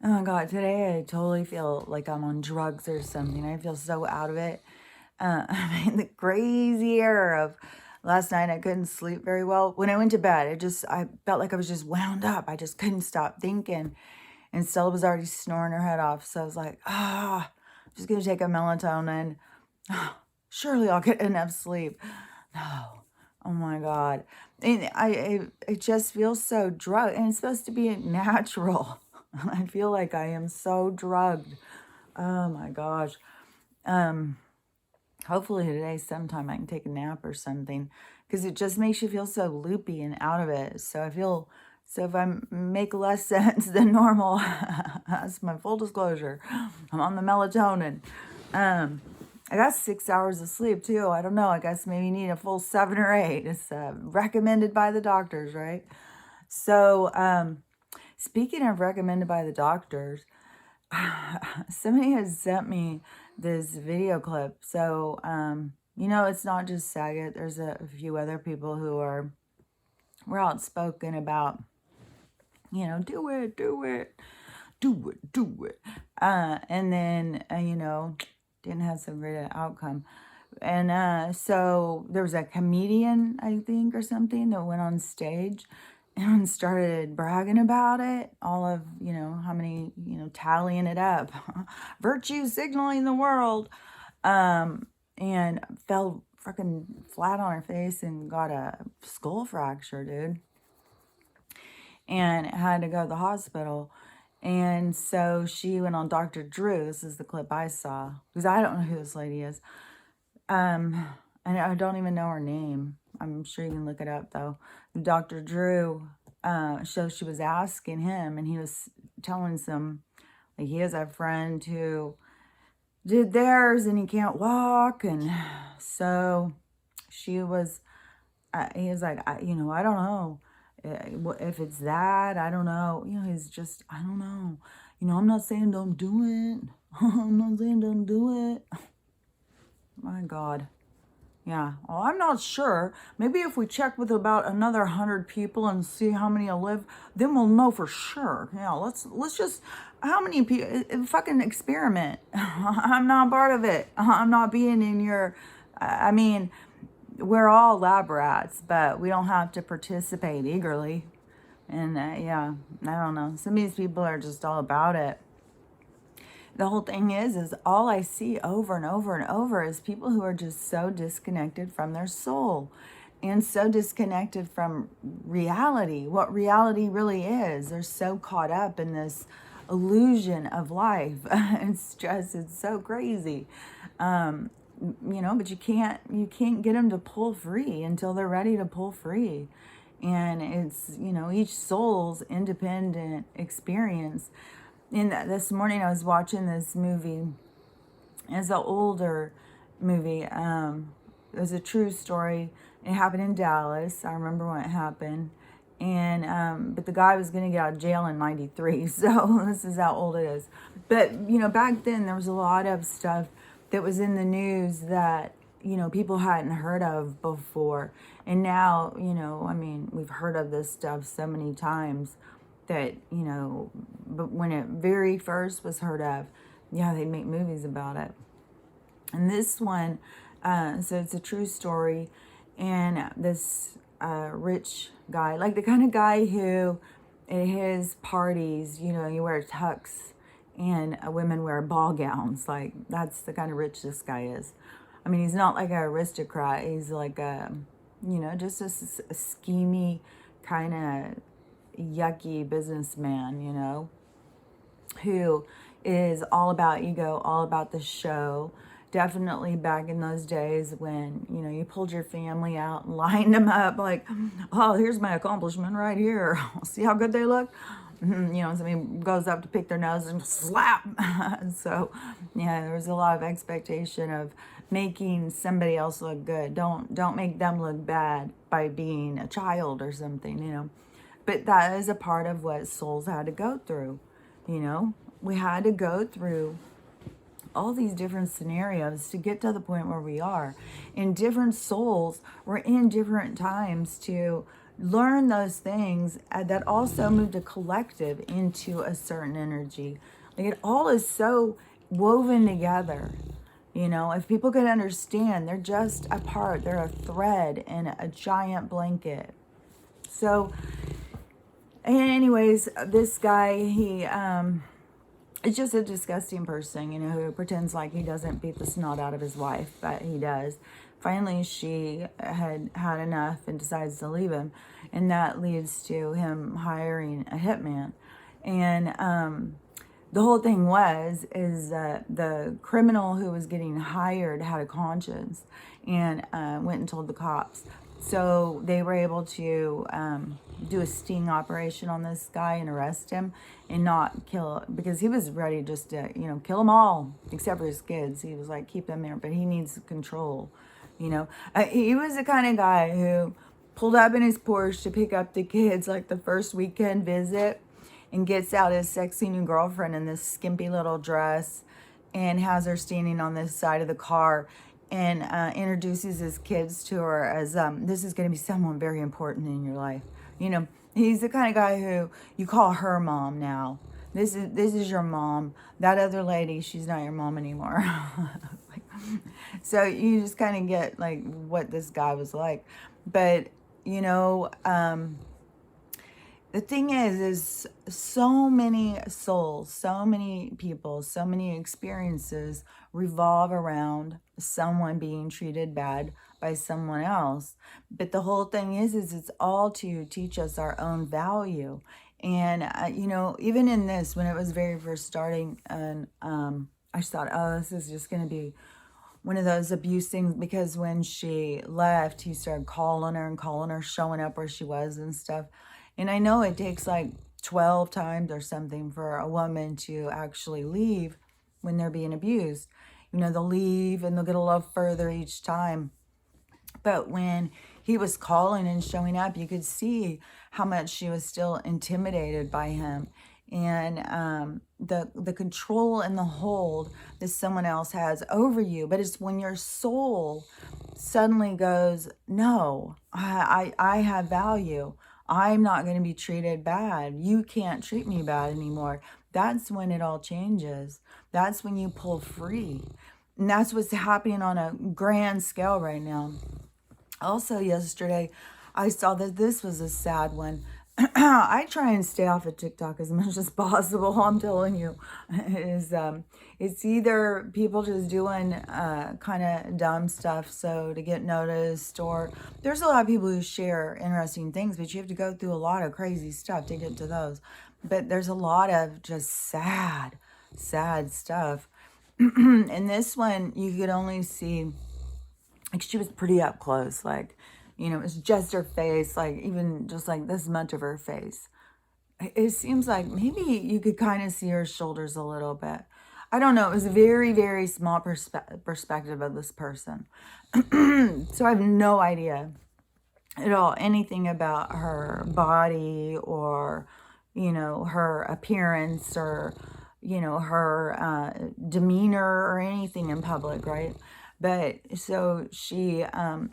Oh my God, today I totally feel like I'm on drugs or something. I feel so out of it. I mean, the crazy error of last night, I couldn't sleep very well. When I went to bed, I felt like I was just wound up. I just couldn't stop thinking. And Stella was already snoring her head off. So I was like, I'm just going to take a melatonin. Surely I'll get enough sleep. No. Oh my God. And I just feel so drugged. And it's supposed to be natural. I feel like I am so drugged. Oh my gosh. Um, Hopefully today sometime I can take a nap or something because it just makes you feel so loopy and out of it. So if I make less sense than normal, that's my full disclosure. I'm on the melatonin. Um, I got 6 hours of sleep too. I don't know. I guess maybe you need a full 7 or 8. It's recommended by the doctors, right? So, speaking of recommended by the doctors, somebody has sent me this video clip. So, it's not just Saget. There's a few other people who were outspoken about, do it, do it, do it, do it. And then, didn't have so great an outcome. And so there was a comedian, I think, or something that went on stage and started bragging about it. All of, how many, tallying it up. Virtue signaling the world. And fell freaking flat on her face and got a skull fracture, dude. And had to go to the hospital. And so she went on Dr. Drew. This is the clip I saw. Because I don't know who this lady is. And I don't even know her name. I'm sure you can look it up though. Dr. Drew, so she was asking him, and he was telling like he has a friend who did theirs and he can't walk. And so he was like, I don't know if it's that. I don't know. He's just, I don't know. I'm not saying don't do it. I'm not saying don't do it. My God. Yeah. Well, I'm not sure. Maybe if we check with about another 100 people and see how many will live, then we'll know for sure. Yeah. Let's just, how many people? Fucking experiment. I'm not part of it. I'm not being in your. I mean, we're all lab rats, but we don't have to participate eagerly. And yeah, I don't know. Some of these people are just all about it. The whole thing is all I see over and over and over is people who are just so disconnected from their soul and so disconnected from reality, what reality really is. They're so caught up in this illusion of life. It's so crazy. But you can't get them to pull free until they're ready to pull free. And it's, each soul's independent experience. And this morning I was watching this movie. It's an older movie. It was a true story. It happened in Dallas. I remember when it happened. And but the guy was going to get out of jail in '93. So this is how old it is. But back then there was a lot of stuff that was in the news that people hadn't heard of before. And now I mean, we've heard of this stuff so many times that but when it very first was heard of, yeah, they'd make movies about it. And this one, so it's a true story. And this rich guy, like the kind of guy who at his parties, you wear tux and women wear ball gowns. Like, that's the kind of rich this guy is. I mean, he's not like an aristocrat. He's like just a schemy kind of yucky businessman, who is all about ego, all about the show. Definitely back in those days when, you pulled your family out and lined them up like, oh, here's my accomplishment right here. See how good they look? Somebody goes up to pick their nose and slap. So, yeah, there was a lot of expectation of making somebody else look good. Don't make them look bad by being a child or something, But that is a part of what souls had to go through, We had to go through all these different scenarios to get to the point where we are. And different souls were in different times to learn those things that also moved a collective into a certain energy. Like it all is so woven together. You know, if people could understand, they're just a part, they're a thread in a giant blanket. So, anyways, this guy, he, it's just a disgusting person, you know, who pretends like he doesn't beat the snot out of his wife, but he does. Finally, she had had enough and decides to leave him, and that leads to him hiring a hitman. And the whole thing is that the criminal who was getting hired had a conscience and went and told the cops. So they were able to do a sting operation on this guy and arrest him and not kill, because he was ready just to, you know, kill them all except for his kids. He was like, keep them there, but he needs control. You know, he was the kind of guy who pulled up in his Porsche to pick up the kids like the first weekend visit, and gets out his sexy new girlfriend in this skimpy little dress and has her standing on this side of the car, and introduces his kids to her as this is going to be someone very important in your life. You know, he's the kind of guy who you call her mom now. This is your mom. That other lady, she's not your mom anymore. So you just kind of get like what this guy was like. But you know, the thing is so many souls, so many people, so many experiences revolve around someone being treated bad by someone else. But the whole thing is it's all to teach us our own value. And you know, even in this, when it was very first starting, and I just thought, oh, this is just going to be one of those abuse things, because when she left, he started calling her and calling her, showing up where she was and stuff. And I know it takes like 12 times or something for a woman to actually leave when they're being abused. You know, they'll leave and they'll get a little further each time. But when he was calling and showing up, you could see how much she was still intimidated by him. And the control and the hold that someone else has over you. But it's when your soul suddenly goes, no, I have value. I'm not going to be treated bad. You can't treat me bad anymore. That's when it all changes. That's when you pull free. And that's what's happening on a grand scale right now. Also, yesterday, I saw that this was a sad one. I try and stay off of TikTok as much as possible. I'm telling you, it's either people just doing kind of dumb stuff so to get noticed, or there's a lot of people who share interesting things, but you have to go through a lot of crazy stuff to get to those. But there's a lot of just sad stuff. And this one, you could only see, like, she was pretty up close, like, you know, it was just her face, like even just like this much of her face. It seems like maybe you could kind of see her shoulders a little bit. I don't know. It was a very, very small perspective of this person. So I have no idea at all anything about her body, or, you know, her appearance, or, you know, her demeanor or anything in public, right? But so she, you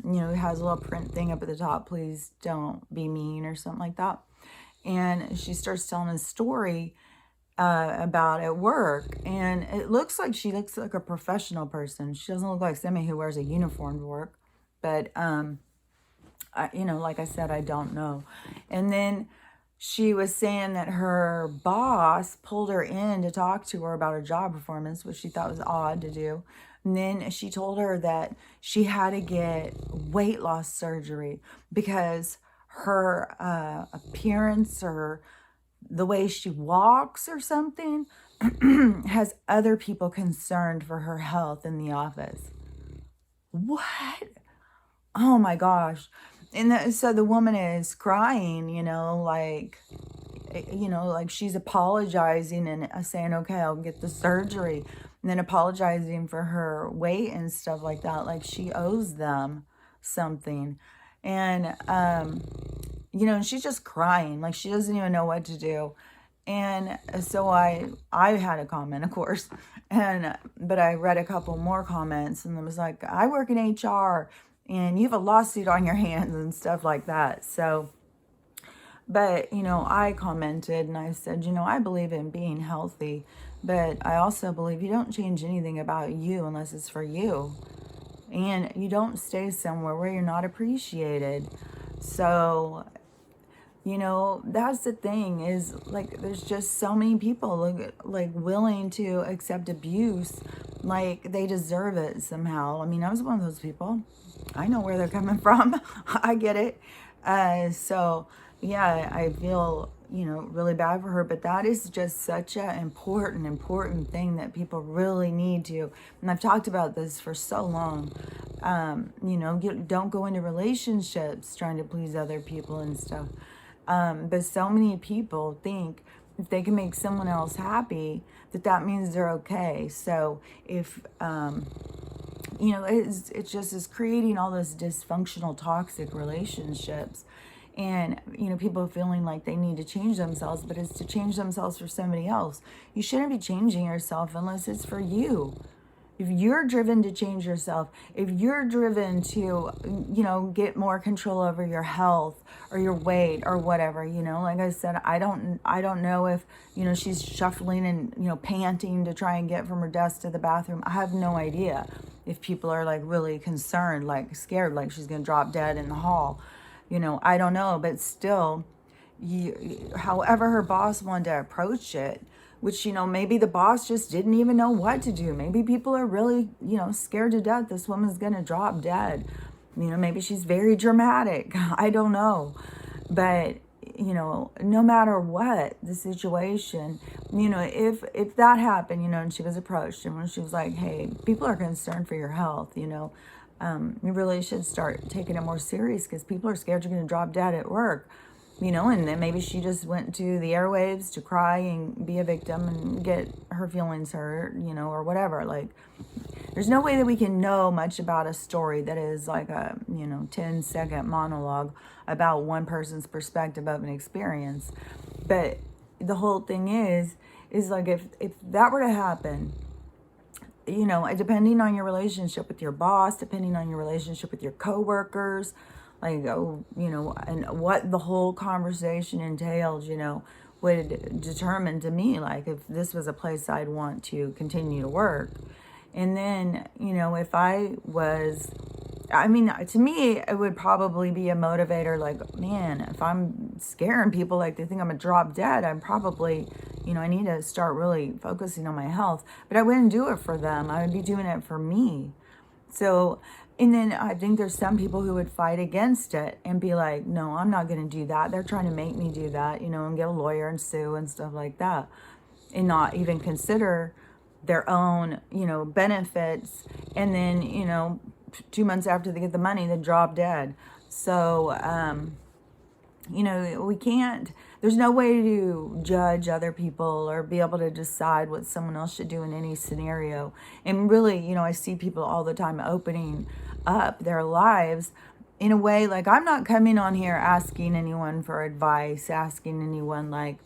know, has a little print thing up at the top, please don't be mean, or something like that. And she starts telling a story about at work. And it looks like she looks like a professional person. She doesn't look like somebody who wears a uniform to work. But, you know, like I said, I don't know. And then she was saying that her boss pulled her in to talk to her about her job performance, which she thought was odd to do. And then she told her that she had to get weight loss surgery because her appearance, or the way she walks or something, has other people concerned for her health in the office. What? Oh my gosh. And so the woman is crying, you know, like she's apologizing and saying, okay, I'll get the surgery. And then apologizing for her weight and stuff like that. Like she owes them something. And, you know, she's just crying. Like she doesn't even know what to do. And so I had a comment, of course, but I read a couple more comments, and it was like, I work in HR and you have a lawsuit on your hands and stuff like that. So But, I commented and I said, I believe in being healthy, but I also believe you don't change anything about you unless it's for you. And you don't stay somewhere where you're not appreciated. So, that's the thing is like there's just so many people like willing to accept abuse like they deserve it somehow. I mean, I was one of those people. I know where they're coming from. I get it. So yeah, I feel, really bad for her, but that is just such an important thing that people really need to, and I've talked about this for so long. Don't go into relationships trying to please other people and stuff. But so many people think if they can make someone else happy, that means they're okay. So if, it just is creating all those dysfunctional, toxic relationships. And, people feeling like they need to change themselves, but it's to change themselves for somebody else. You shouldn't be changing yourself unless it's for you. If you're driven to change yourself, if you're driven to, get more control over your health or your weight or whatever, like I said, I don't know if, she's shuffling and, panting to try and get from her desk to the bathroom. I have no idea if people are like really concerned, like scared, like she's going to drop dead in the hall. I don't know, but still, however her boss wanted to approach it, which, maybe the boss just didn't even know what to do. Maybe people are really, scared to death this woman's going to drop dead. Maybe she's very dramatic. I don't know. But, no matter what the situation, if that happened, and she was approached and when she was like, hey, people are concerned for your health, you really should start taking it more serious because people are scared you're going to drop dead at work. And then maybe she just went to the airwaves to cry and be a victim and get her feelings hurt, or whatever. Like, there's no way that we can know much about a story that is like a, 10-second monologue about one person's perspective of an experience. But the whole thing is like if that were to happen, depending on your relationship with your boss, depending on your relationship with your coworkers, like, and what the whole conversation entailed, would determine to me, like, if this was a place I'd want to continue to work. And then, if to me, it would probably be a motivator, like, man, if I'm scaring people, like, they think I'm gonna drop dead, I'm probably, I need to start really focusing on my health. But I wouldn't do it for them. I would be doing it for me. So, and then I think there's some people who would fight against it and be like, no, I'm not going to do that. They're trying to make me do that, and get a lawyer and sue and stuff like that. And not even consider their own, benefits. And then, 2 months after they get the money, they drop dead. So, we can't, there's no way to judge other people or be able to decide what someone else should do in any scenario. And really, I see people all the time opening up their lives in a way like I'm not coming on here asking anyone for advice, asking anyone like,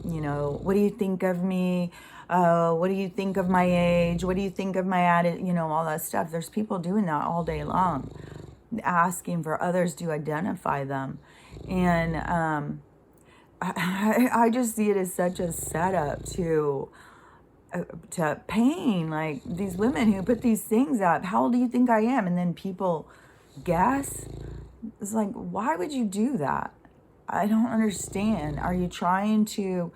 what do you think of me? What do you think of my age? What do you think of my attitude? All that stuff. There's people doing that all day long, asking for others to identify them. And I just see it as such a setup to pain. Like these women who put these things up, how old do you think I am? And then people guess. It's like, why would you do that? I don't understand. Are you trying to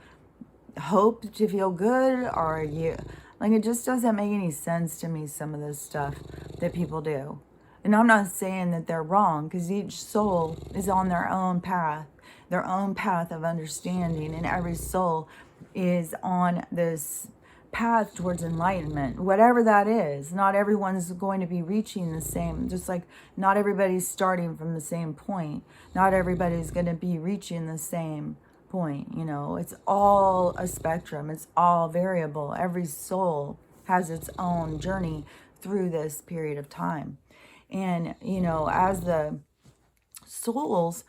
hope to feel good? Or are you, like, it just doesn't make any sense to me, some of this stuff that people do. And I'm not saying that they're wrong, because each soul is on their own path of understanding, and every soul is on this path towards enlightenment, whatever that is. Not everyone's going to be reaching the same, just like not everybody's starting from the same point. Not everybody's going to be reaching the same point. It's all a spectrum. It's all variable. Every soul has its own journey through this period of time. And, as the souls,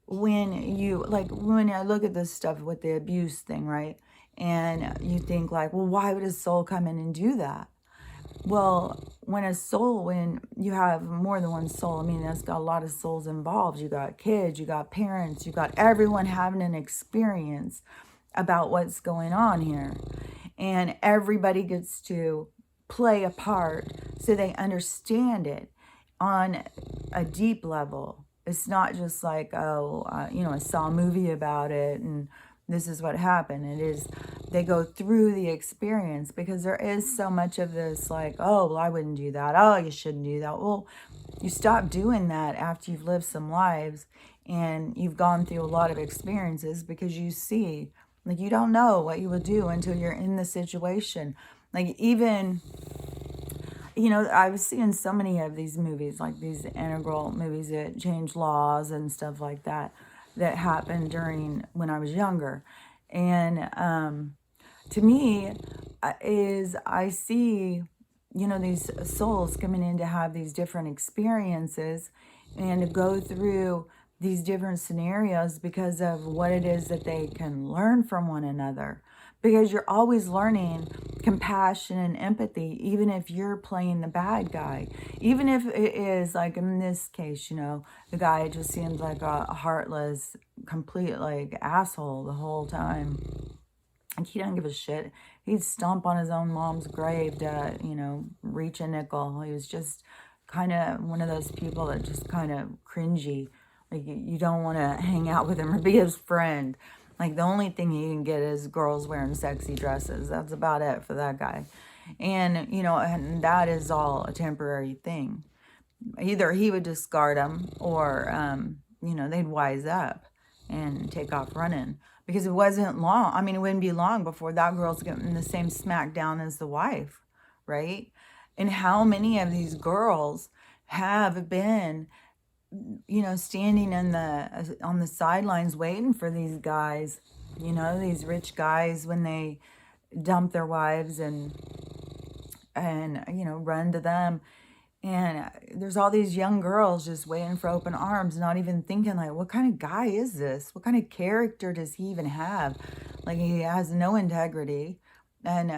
when I look at this stuff with the abuse thing, right? And you think like, well, why would a soul come in and do that? Well, when you have more than one soul, I mean, that's got a lot of souls involved. You got kids, you got parents, you got everyone having an experience about what's going on here. And everybody gets to play a part so they understand it on a deep level. It's not just like, oh, I saw a movie about it and this is what happened. It is, they go through the experience, because there is so much of this like, oh, well, I wouldn't do that. Oh, you shouldn't do that. Well, you stop doing that after you've lived some lives and you've gone through a lot of experiences, because you see, like, you don't know what you will do until you're in the situation. Like, even, I was seeing so many of these movies, like these integral movies that change laws and stuff like that, that happened during when I was younger. And to me, is I see, these souls coming in to have these different experiences and to go through these different scenarios because of what it is that they can learn from one another. Because you're always learning compassion and empathy, even if you're playing the bad guy. Even if it is, like in this case, the guy just seems like a heartless, complete, like, asshole the whole time. Like, he doesn't give a shit. He'd stomp on his own mom's grave to, reach a nickel. He was just kind of one of those people that just kind of cringy. Like, you don't want to hang out with him or be his friend. Like, the only thing you can get is girls wearing sexy dresses. That's about it for that guy. And, and that is all a temporary thing. Either he would discard them or, they'd wise up and take off running. Because it wasn't long. I mean, it wouldn't be long before that girl's getting the same smackdown as the wife, right? And how many of these girls have been, standing on the sidelines waiting for these guys, these rich guys, when they dump their wives and run to them. And there's all these young girls just waiting for open arms, not even thinking, like, what kind of guy is this? What kind of character does he even have? Like, he has no integrity. And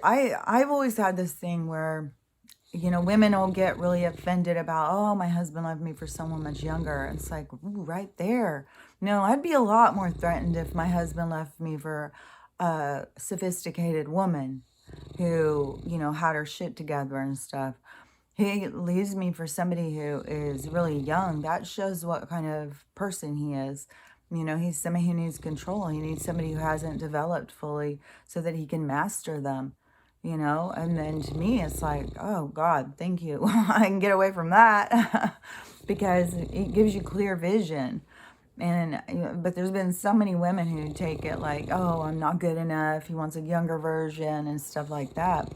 I've always had this thing where, women will get really offended about, oh, my husband left me for someone much younger. It's like, ooh, right there. No, I'd be a lot more threatened if my husband left me for a sophisticated woman who, had her shit together and stuff. He leaves me for somebody who is really young. That shows what kind of person he is. He's somebody who needs control. He needs somebody who hasn't developed fully so that he can master them, And then to me, it's like, oh, God, thank you. I can get away from that because it gives you clear vision. But there's been so many women who take it like, oh, I'm not good enough. He wants a younger version and stuff like that.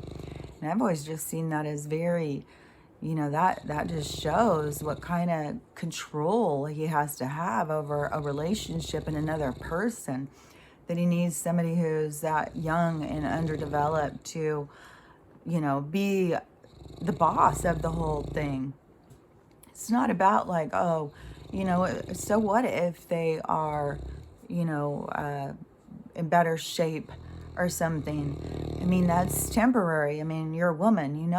And I've always just seen that as very, that just shows what kind of control he has to have over a relationship and another person. That he needs somebody who's that young and underdeveloped to, be the boss of the whole thing. It's not about like, oh, so what if they are, in better shape or something? I mean, that's temporary. I mean, you're a woman, you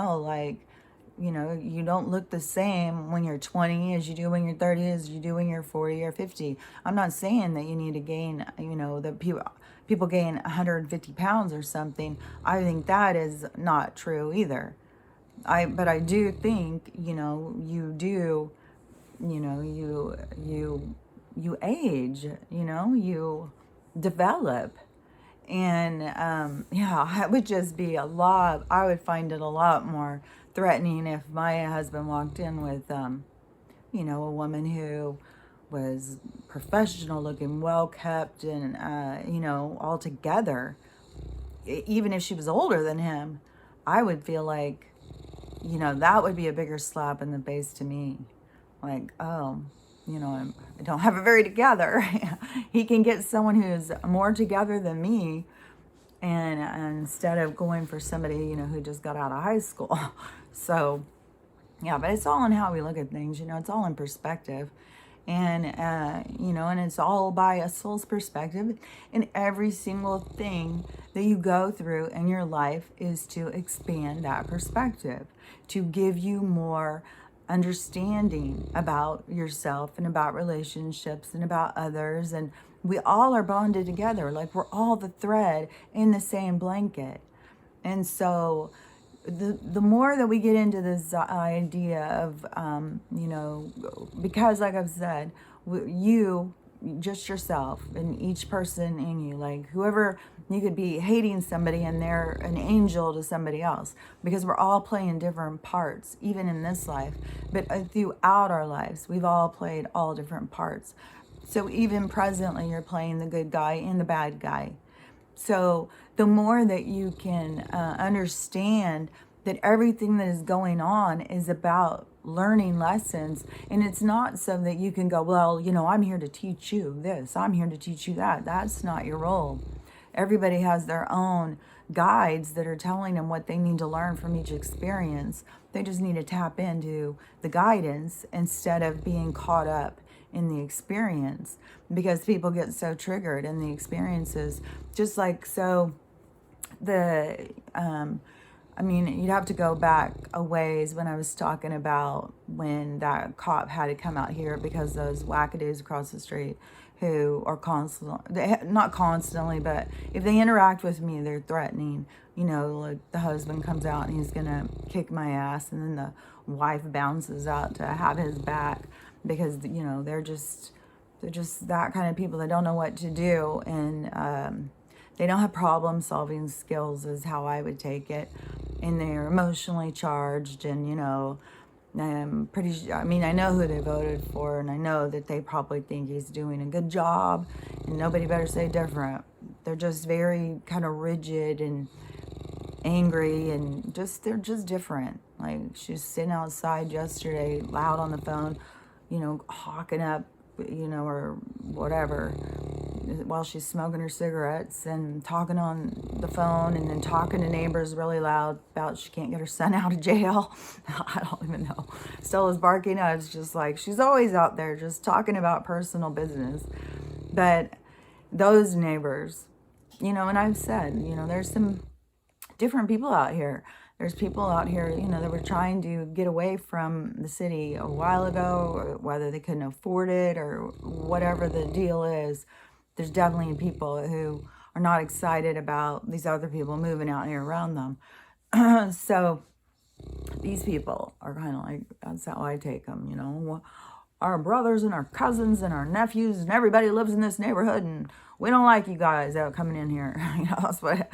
don't look the same when you're 20 as you do when you're 30, as you do when you're 40 or 50. I'm not saying that you need to gain, that people gain 150 pounds or something. I think that is not true either. But I do think, you do, you age, you develop. And it would just be I would find it a lot more threatening if my husband walked in with, a woman who was professional looking, well kept, and, all together. Even if she was older than him, I would feel like, that would be a bigger slap in the face to me. Like, oh, I don't have it very together. He can get someone who's more together than me, and instead of going for somebody, who just got out of high school. So, yeah, but it's all in how we look at things, it's all in perspective. And, and it's all by a soul's perspective. And every single thing that you go through in your life is to expand that perspective, to give you more understanding about yourself and about relationships and about others. And we all are bonded together. Like we're all the thread in the same blanket. And so the more that we get into this idea of, because like I've said, you, just yourself and each person in you, like whoever, you could be hating somebody and they're an angel to somebody else, because we're all playing different parts, even in this life. But throughout our lives, we've all played all different parts. So even presently, you're playing the good guy and the bad guy. So the more that you can understand that everything that is going on is about learning lessons, and it's not so that you can go, well, I'm here to teach you this, I'm here to teach you that. That's not your role. Everybody has their own guides that are telling them what they need to learn from each experience. They just need to tap into the guidance instead of being caught up in the experience, because people get so triggered in the experiences. Just like, so the you'd have to go back a ways when I was talking about when that cop had to come out here because those wackadoos across the street who are not constantly, but if they interact with me, they're threatening. Like the husband comes out and he's gonna kick my ass, and then the wife bounces out to have his back, because they're just that kind of people that don't know what to do, and they don't have problem solving skills, is how I would take it, and they're emotionally charged, and I'm pretty sure, I know who they voted for, and I know that they probably think he's doing a good job, and nobody better say different. They're just very kind of rigid and angry, and they're just different. Like, she's sitting outside yesterday, loud on the phone, hawking up, or whatever, while she's smoking her cigarettes and talking on the phone, and then talking to neighbors really loud about she can't get her son out of jail. I don't even know. Stella's barking. It's just like, she's always out there just talking about personal business. But those neighbors, and I've said, there's some different people out here. There's people out here, that were trying to get away from the city a while ago, or whether they couldn't afford it or whatever the deal is. There's definitely people who are not excited about these other people moving out here around them. So these people are kind of like, that's how I take them, our brothers and our cousins and our nephews and everybody lives in this neighborhood, and we don't like you guys out coming in here. That's what,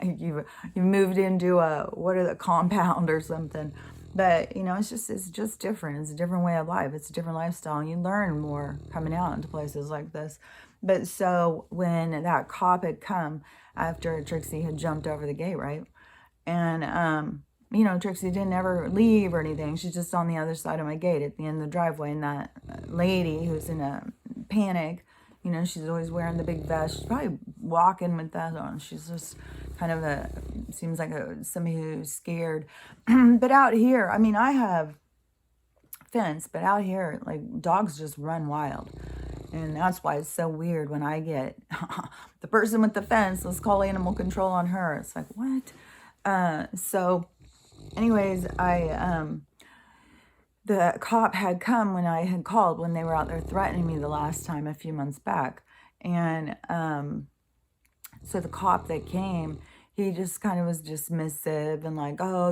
like, you moved into a compound or something. But it's just different. It's a different way of life. It's a different lifestyle, and you learn more coming out into places like this. But so when that cop had come after Trixie had jumped over the gate, right? And Trixie didn't ever leave or anything. She's just on the other side of my gate at the end of the driveway. And that lady who's in a panic, she's always wearing the big vest. She's probably walking with that on. She's just kind of seems like somebody who's scared. But out here, I have fence, but out here, like, dogs just run wild. And that's why it's so weird when I get the person with the fence, let's call animal control on her. It's like, what? So anyways, the cop had come when I had called, when they were out there threatening me the last time a few months back. And so the cop that came, he just kind of was dismissive and like, oh,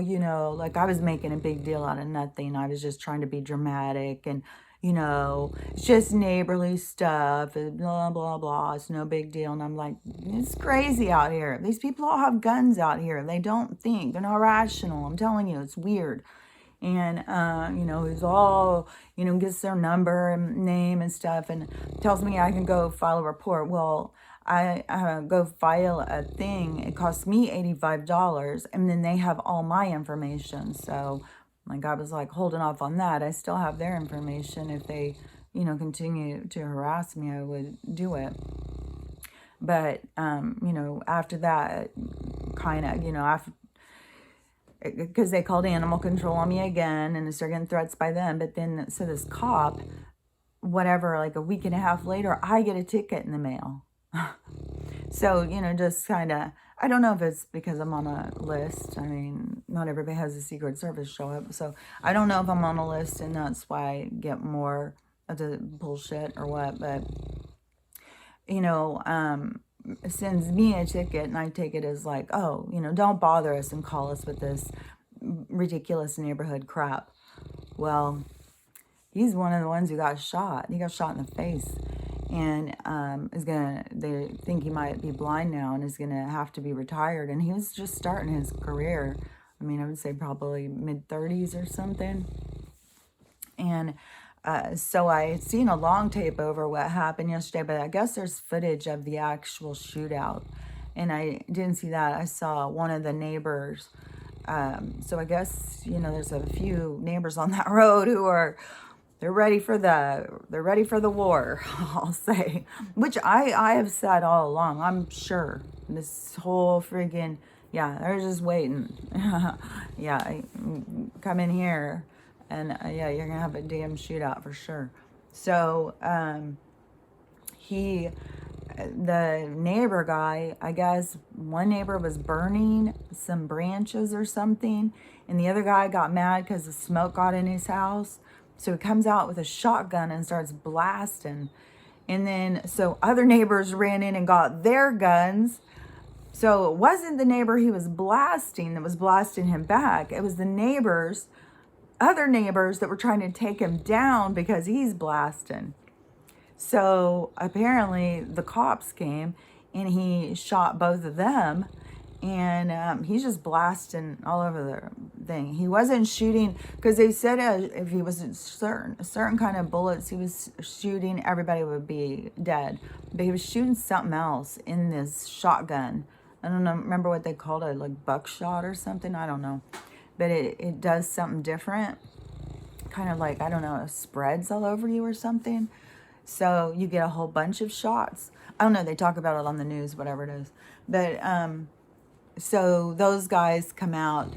like I was making a big deal out of nothing. I was just trying to be dramatic, and it's just neighborly stuff, and blah, blah, blah. It's no big deal. And I'm like, it's crazy out here. These people all have guns out here. They don't think. They're not rational. I'm telling you, it's weird. And, he's all, gets their number and name and stuff, and tells me I can go file a report. Well, I go file a thing. It costs me $85, and then they have all my information. So, like, I was like holding off on that. I still have their information. If they, continue to harass me, I would do it. But, after that, kind of, after, because they called animal control on me again, and I started getting threats by them. But then, so this cop whatever, like a week and a half later, I get a ticket in the mail. So, just kind of, I don't know if it's because I'm on a list. I mean, not everybody has a Secret Service show up. So I don't know if I'm on a list and that's why I get more of the bullshit or what. But, sends me a ticket and I take it as like, oh, don't bother us and call us with this ridiculous neighborhood crap. Well, he's one of the ones who got shot. He got shot in the face. And they think he might be blind now and is gonna have to be retired. And he was just starting his career. I mean, I would say probably mid-30s or something. And so I had seen a long tape over what happened yesterday, but I guess there's footage of the actual shootout. And I didn't see that. I saw one of the neighbors. So I guess, there's a few neighbors on that road who are they're ready for the war, I'll say, which I have said all along. I'm sure this whole friggin', yeah, they're just waiting. Yeah, come in here and yeah, you're gonna have a damn shootout for sure. So, the neighbor guy, I guess one neighbor was burning some branches or something, and the other guy got mad because the smoke got in his house. So he comes out with a shotgun and starts blasting. And then, so other neighbors ran in and got their guns. So it wasn't the neighbor he was blasting that was blasting him back. It was the other neighbors that were trying to take him down because he's blasting. So apparently the cops came and he shot both of them. And he's just blasting all over the thing. He wasn't shooting, because they said if he was certain kind of bullets he was shooting, everybody would be dead. But he was shooting something else in this shotgun. I don't know, remember what they called it, like buckshot or something? I don't know. But it does something different. Kind of like, I don't know, it spreads all over you or something. So you get a whole bunch of shots. I don't know, they talk about it on the news, whatever it is. But, so those guys come out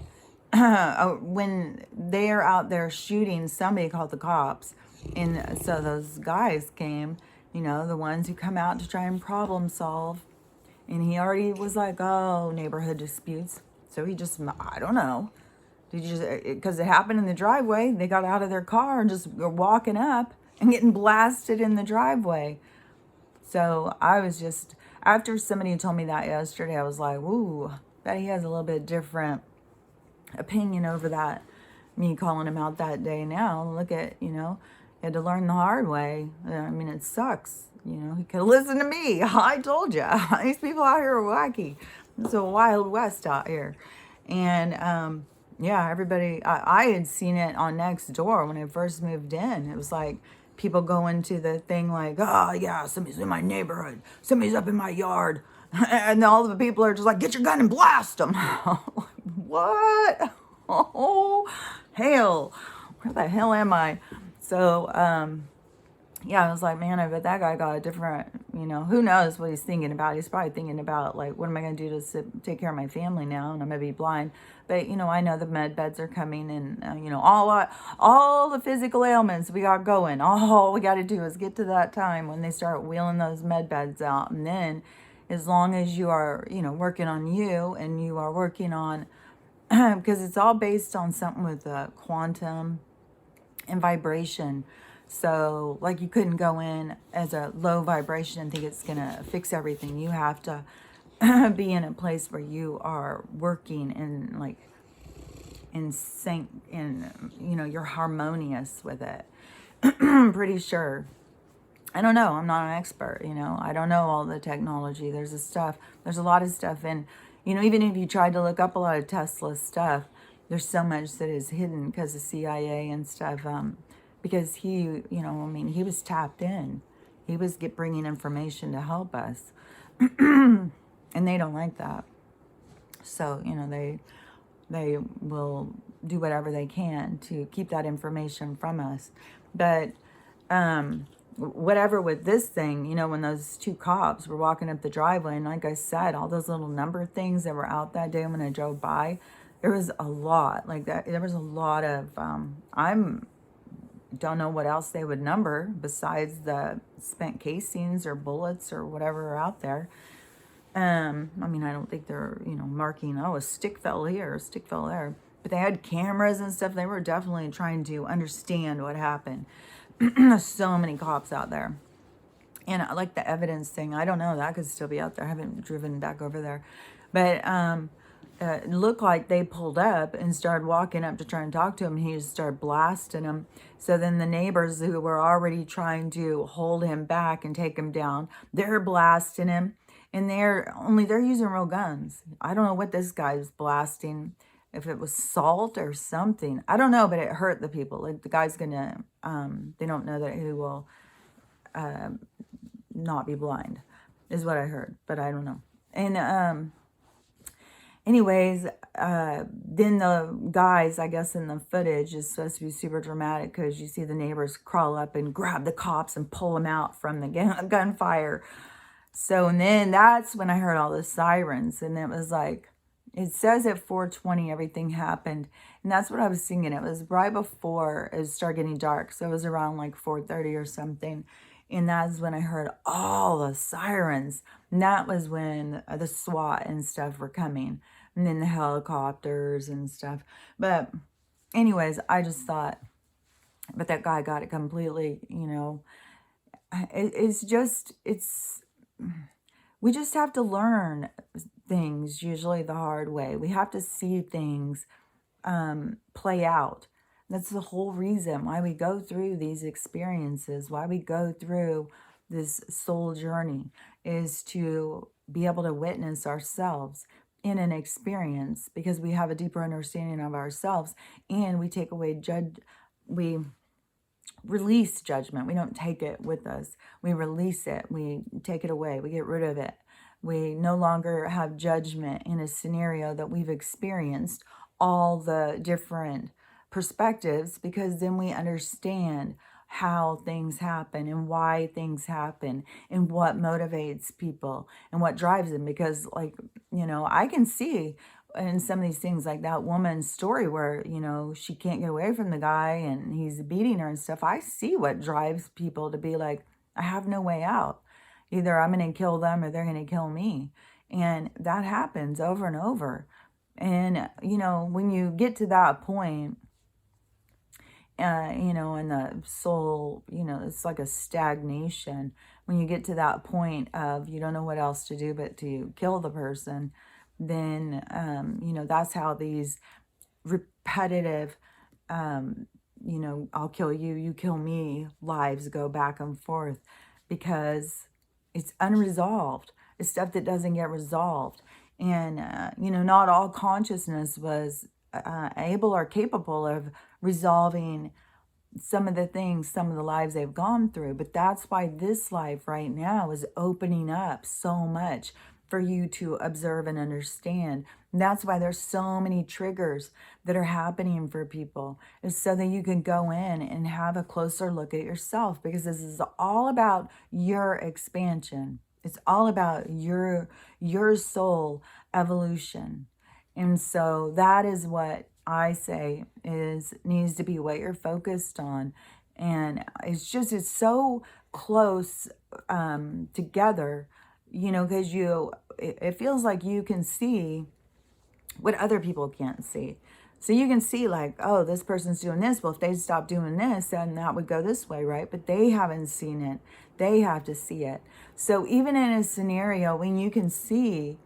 when they're out there shooting. Somebody called the cops, and so those guys came. The ones who come out to try and problem solve. And he already was like, "Oh, neighborhood disputes." So he just, I don't know, because it happened in the driveway. They got out of their car and just were walking up and getting blasted in the driveway. So I was just, after somebody told me that yesterday, I was like, ooh, bet he has a little bit different opinion over that. Me calling him out that day now. Look at, he had to learn the hard way. I mean, it sucks. He could have listened to me. I told you. These people out here are wacky. It's a wild west out here. And, yeah, everybody, I had seen it on Nextdoor when I first moved in. It was like, people go into the thing like, oh, yeah, somebody's in my neighborhood. Somebody's up in my yard. And all the people are just like, get your gun and blast them. Like, what? Oh, hell. Where the hell am I? So, yeah, I was like, man, I bet that guy got a different, who knows what he's thinking about. He's probably thinking about, like, what am I going to do to take care of my family now? And I'm going to be blind. But, I know the med beds are coming and, all the physical ailments we got going. All we got to do is get to that time when they start wheeling those med beds out. And then as long as you are, working on you and you are working on, because it's all based on something with quantum and vibration. So, like, you couldn't go in as a low vibration and think it's going to fix everything. You have to be in a place where you are working and, like, in sync, and, you're harmonious with it. Pretty sure. I don't know. I'm not an expert, I don't know all the technology. There's a lot of stuff. And, even if you tried to look up a lot of Tesla stuff, there's so much that is hidden because of CIA and stuff. Because he, he was tapped in. He was bringing information to help us. And they don't like that. So, they will do whatever they can to keep that information from us. But whatever with this thing, when those two cops were walking up the driveway, and like I said, all those little number things that were out that day when I drove by, there was a lot like that. There was a lot of, I'm don't know what else they would number besides the spent casings or bullets or whatever are out there. I mean, I don't think they're, marking, oh, a stick fell here, a stick fell there. But they had cameras and stuff. They were definitely trying to understand what happened. There's so many cops out there. And I like the evidence thing. I don't know. That could still be out there. I haven't driven back over there. But it looked like they pulled up and started walking up to try and talk to him. And he just started blasting him. So then the neighbors who were already trying to hold him back and take him down, they're blasting him. And they're using real guns. I don't know what this guy's blasting. If it was salt or something. I don't know, but it hurt the people. Like the guy's gonna, they don't know that he will not be blind, is what I heard, but I don't know. And anyways, then the guys, I guess in the footage, is supposed to be super dramatic because you see the neighbors crawl up and grab the cops and pull them out from the gunfire. So, and then that's when I heard all the sirens, and it was like, it says at 4:20 everything happened, and that's what I was singing. It was right before it started getting dark, so it was around like 4:30 or something, and that's when I heard all the sirens, and that was when the SWAT and stuff were coming, and then the helicopters and stuff. But anyways, I just thought, but that guy got it completely, we just have to learn things usually the hard way. We have to see things play out. That's the whole reason why we go through these experiences, why we go through this soul journey, is to be able to witness ourselves in an experience, because we have a deeper understanding of ourselves, and we take away we release judgment. We don't take it with us. We release it. We take it away. We get rid of it. We no longer have judgment in a scenario that we've experienced all the different perspectives, because then we understand how things happen and why things happen and what motivates people and what drives them. Because I can see in some of these things, like that woman's story where, she can't get away from the guy and he's beating her and stuff. I see what drives people to be like, I have no way out. Either I'm going to kill them or they're going to kill me. And that happens over and over. And, when you get to that point, in the soul, it's like a stagnation. When you get to that point of you don't know what else to do but to kill the person, then, that's how these repetitive, I'll kill you, you kill me lives go back and forth, because it's unresolved. It's stuff that doesn't get resolved. And, not all consciousness was able or capable of resolving some of the lives they've gone through. But that's why this life right now is opening up so much for you to observe and understand. And that's why there's so many triggers that are happening for people, is so that you can go in and have a closer look at yourself, because this is all about your expansion. It's all about your soul evolution. And so that is what I say needs to be what you're focused on. And it's so close together, because it feels like you can see what other people can't see. So you can see like, oh, this person's doing this. Well, if they stop doing this, then that would go this way, right? But they haven't seen it. They have to see it. So even in a scenario when you can see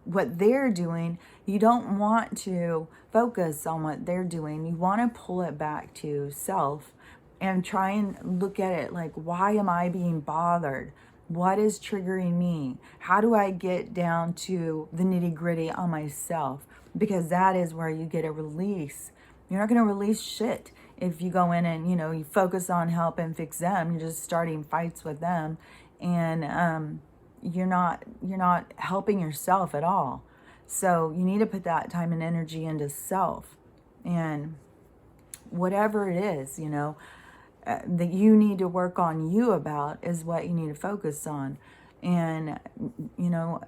what they're doing, you don't want to focus on what they're doing. You want to pull it back to self and try and look at it like, why am I being bothered? What is triggering me? How do I get down to the nitty gritty on myself? Because that is where you get a release. You're not going to release shit if you go in and, you focus on help and fix them. You're just starting fights with them. And you're not helping yourself at all. So you need to put that time and energy into self. And whatever it is, that you need to work on you about is what you need to focus on. And,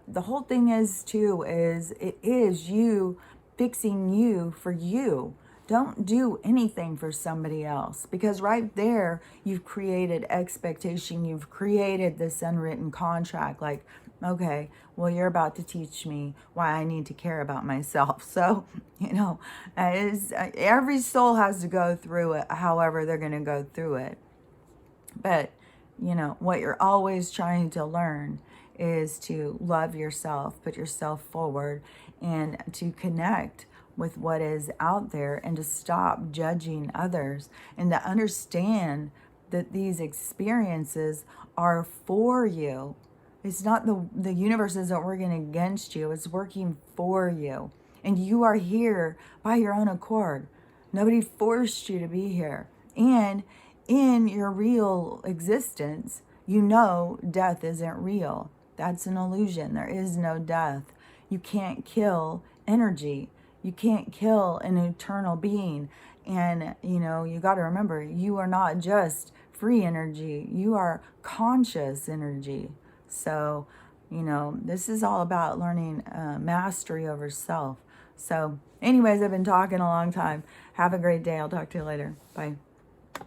the whole thing is you fixing you for you. Don't do anything for somebody else, because right there you've created expectation. You've created this unwritten contract like, okay, well, you're about to teach me why I need to care about myself. So, every soul has to go through it however they're going to go through it. But, what you're always trying to learn is to love yourself, put yourself forward, and to connect with what is out there, and to stop judging others, and to understand that these experiences are for you. It's not the universe isn't working against you, it's working for you. And you are here by your own accord. Nobody forced you to be here. And in your real existence, death isn't real. That's an illusion. There is no death. You can't kill energy. You can't kill an eternal being. And, you got to remember, you are not just free energy. You are conscious energy. So, this is all about learning mastery over self. So, anyways, I've been talking a long time. Have a great day. I'll talk to you later. Bye.